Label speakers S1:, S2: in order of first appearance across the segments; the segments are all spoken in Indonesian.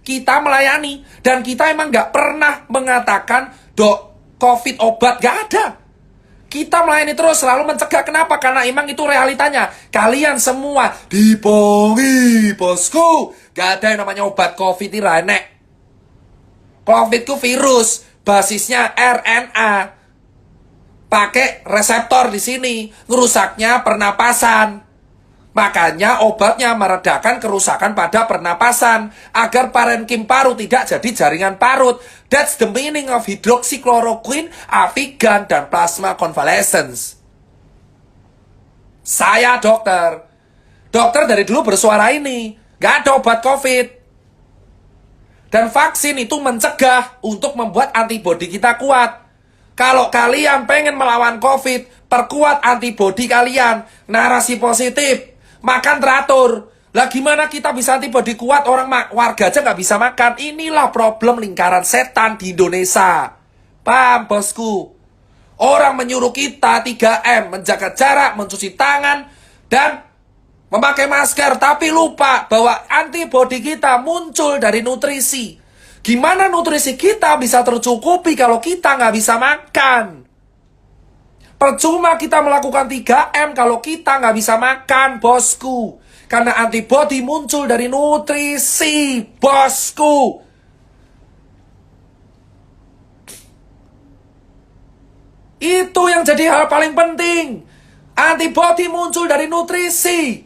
S1: kita melayani. Dan kita emang nggak pernah mengatakan, dok, COVID obat, nggak ada. Kita melayani terus, selalu mencegah. Kenapa? Karena emang itu realitanya. Kalian semua dipongi, bosku. Gak ada yang namanya obat COVID ini renek. COVID itu virus, basisnya RNA. Pakai reseptor di sini, ngerusaknya pernapasan. Makanya obatnya meredakan kerusakan pada pernapasan agar parenkim paru tidak jadi jaringan parut. That's the meaning of hydroxychloroquine, Avigan, dan plasma convalescence. Saya dokter. Dokter dari dulu bersuara ini. Gak ada obat COVID. Dan vaksin itu mencegah untuk membuat antibodi kita kuat. Kalau kalian pengen melawan COVID, perkuat antibodi kalian. Narasi positif. Makan teratur. Lah gimana kita bisa antibodi kuat, orang warga aja nggak bisa makan. Inilah problem lingkaran setan di Indonesia. Paham, bosku? Orang menyuruh kita 3M, menjaga jarak, mencuci tangan, dan memakai masker. Tapi lupa bahwa antibodi kita muncul dari nutrisi. Gimana nutrisi kita bisa tercukupi kalau kita nggak bisa makan? Percuma kita melakukan 3M kalau kita nggak bisa makan, bosku. Karena antibodi muncul dari nutrisi, bosku. Itu yang jadi hal paling penting. Antibodi muncul dari nutrisi.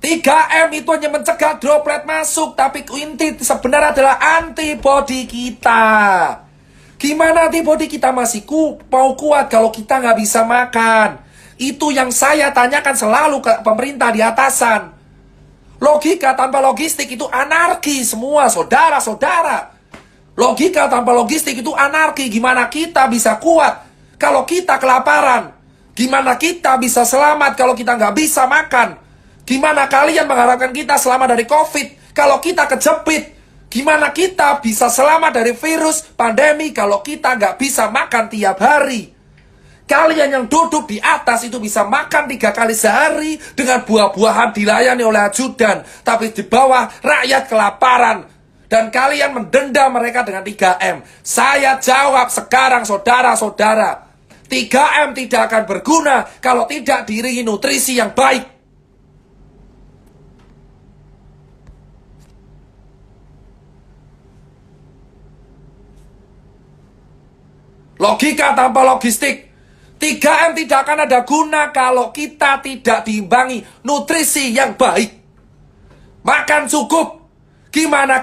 S1: 3M itu hanya mencegah droplet masuk, tapi inti sebenarnya adalah antibodi kita. Gimana antibodi kita masih mau kuat kalau kita nggak bisa makan? Itu yang saya tanyakan selalu ke pemerintah di atasan. Logika tanpa logistik itu anarki semua, saudara-saudara. Logika tanpa logistik itu anarki. Gimana kita bisa kuat kalau kita kelaparan? Gimana kita bisa selamat kalau kita nggak bisa makan? Gimana kalian mengharapkan kita selamat dari COVID kalau kita kejepit? Gimana kita bisa selamat dari virus pandemi kalau kita nggak bisa makan tiap hari? Kalian yang duduk di atas itu bisa makan 3 kali sehari dengan buah-buahan dilayani oleh ajudan. Tapi di bawah rakyat kelaparan. Dan kalian mendenda mereka dengan 3M. Saya jawab sekarang saudara-saudara. 3M tidak akan berguna kalau tidak diiringi nutrisi yang baik. Logika tanpa logistik. 3M tidak akan ada guna kalau kita tidak diimbangi nutrisi yang baik. Makan cukup. Gimana